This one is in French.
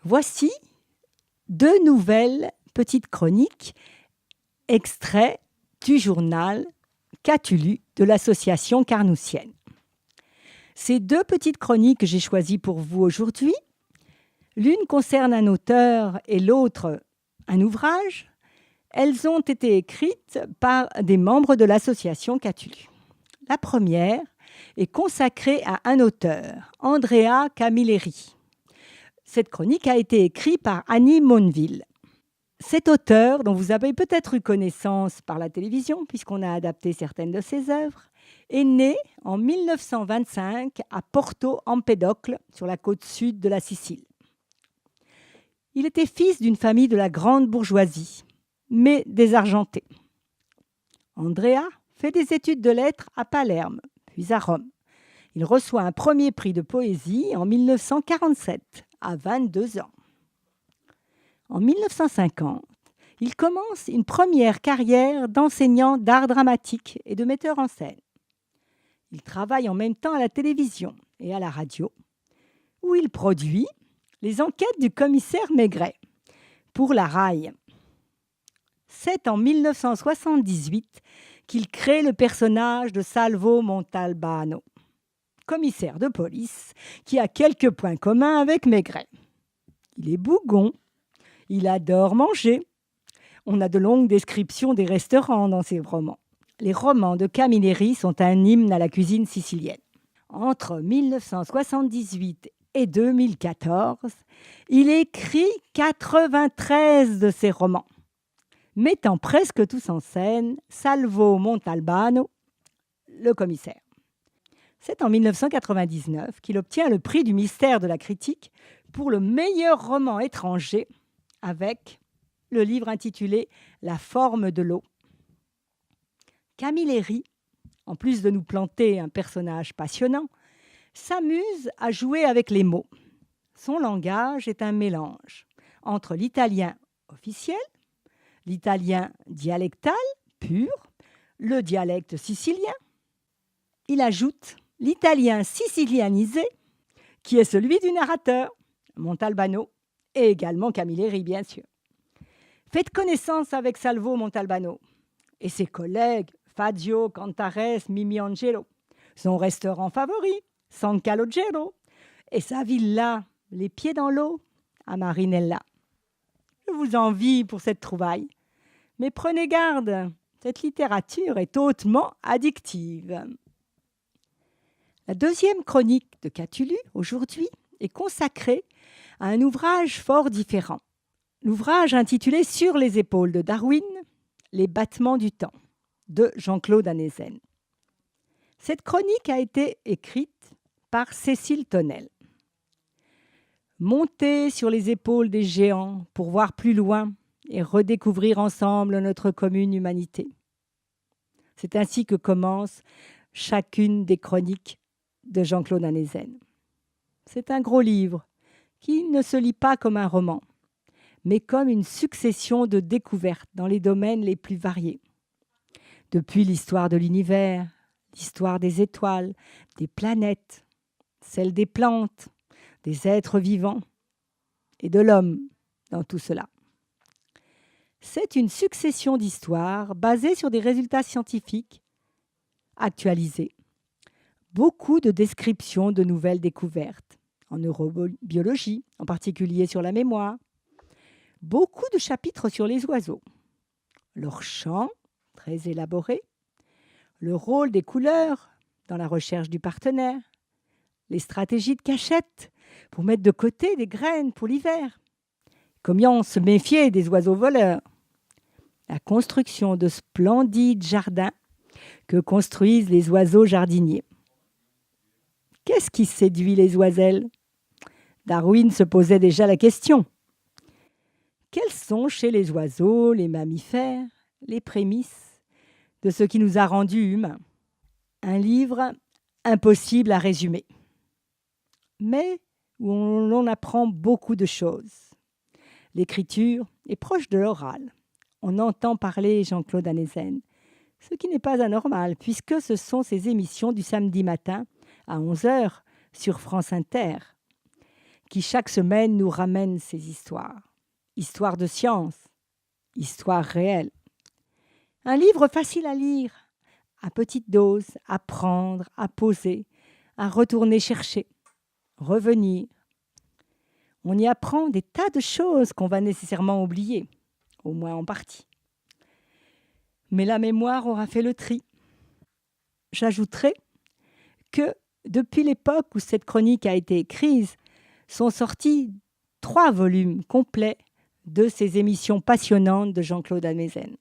Voici 2 nouvelles petites chroniques, extraits du journal Qu'as-tu lu de l'association carnoussienne. Ces 2 petites chroniques que j'ai choisies pour vous aujourd'hui, l'une concerne un auteur et l'autre un ouvrage. Elles ont été écrites par des membres de l'association Qu'as-tu lu. La première est consacrée à un auteur, Andrea Camilleri. Cette chronique a été écrite par Annie Monville. Cet auteur, dont vous avez peut-être eu connaissance par la télévision, puisqu'on a adapté certaines de ses œuvres, est né en 1925 à Porto Empedocle, sur la côte sud de la Sicile. Il était fils d'une famille de la grande bourgeoisie, mais désargentée. Andrea fait des études de lettres à Palerme, puis à Rome. Il reçoit un premier prix de poésie en 1947, à 22 ans. En 1950, il commence une première carrière d'enseignant d'art dramatique et de metteur en scène. Il travaille en même temps à la télévision et à la radio, où il produit les enquêtes du commissaire Maigret pour la RAI. C'est en 1978 qu'il crée le personnage de Salvo Montalbano, commissaire de police qui a quelques points communs avec Maigret. Il est bougon, il adore manger. On a de longues descriptions des restaurants dans ses romans. Les romans de Camilleri sont un hymne à la cuisine sicilienne. Entre 1978 et 2014, il écrit 93 de ses romans, mettant presque tous en scène Salvo Montalbano, le commissaire. C'est en 1999 qu'il obtient le prix du mystère de la critique pour le meilleur roman étranger avec le livre intitulé « La forme de l'eau ». Camilleri, en plus de nous planter un personnage passionnant, s'amuse à jouer avec les mots. Son langage est un mélange entre l'italien officiel, l'italien dialectal, pur, le dialecte sicilien. Il ajoute l'italien sicilianisé, qui est celui du narrateur, Montalbano, et également Camilleri, bien sûr. Faites connaissance avec Salvo Montalbano et ses collègues Fazio, Cantares, Mimi Angelo, son restaurant favori, San Calogero, et sa villa, les pieds dans l'eau, à Marinella. Je vous envie pour cette trouvaille, mais prenez garde, cette littérature est hautement addictive. La deuxième chronique de Qu'as-tu lu aujourd'hui est consacrée à un ouvrage fort différent. L'ouvrage intitulé « Sur les épaules de Darwin, les battements du temps » de Jean-Claude Amezen. Cette chronique a été écrite par Cécile Tonnel. Monter sur les épaules des géants pour voir plus loin et redécouvrir ensemble notre commune humanité. C'est ainsi que commence chacune des chroniques de Jean-Claude Amezen. C'est un gros livre qui ne se lit pas comme un roman, mais comme une succession de découvertes dans les domaines les plus variés. Depuis l'histoire de l'univers, l'histoire des étoiles, des planètes, celle des plantes, des êtres vivants et de l'homme dans tout cela. C'est une succession d'histoires basées sur des résultats scientifiques actualisés. Beaucoup de descriptions de nouvelles découvertes en neurobiologie, en particulier sur la mémoire. Beaucoup de chapitres sur les oiseaux, leur chant très élaboré, le rôle des couleurs dans la recherche du partenaire, les stratégies de cachette pour mettre de côté des graines pour l'hiver, comment se méfier des oiseaux voleurs, la construction de splendides jardins que construisent les oiseaux jardiniers. Qu'est-ce qui séduit les oiselles ? Darwin se posait déjà la question. Quelles sont chez les oiseaux, les mammifères, les prémices de ce qui nous a rendus humains ? Un livre impossible à résumer, mais où l'on apprend beaucoup de choses. L'écriture est proche de l'oral. On entend parler Jean-Claude Amezen, ce qui n'est pas anormal, puisque ce sont ses émissions du samedi matin à 11h sur France Inter qui chaque semaine nous ramène ces histoires. Histoires de science, histoires réelles. Un livre facile à lire, à petite dose, à prendre, à poser, à retourner chercher, revenir. On y apprend des tas de choses qu'on va nécessairement oublier, au moins en partie. Mais la mémoire aura fait le tri. J'ajouterai que depuis l'époque où cette chronique a été écrite, sont sortis 3 volumes complets de ces émissions passionnantes de Jean-Claude Amezen.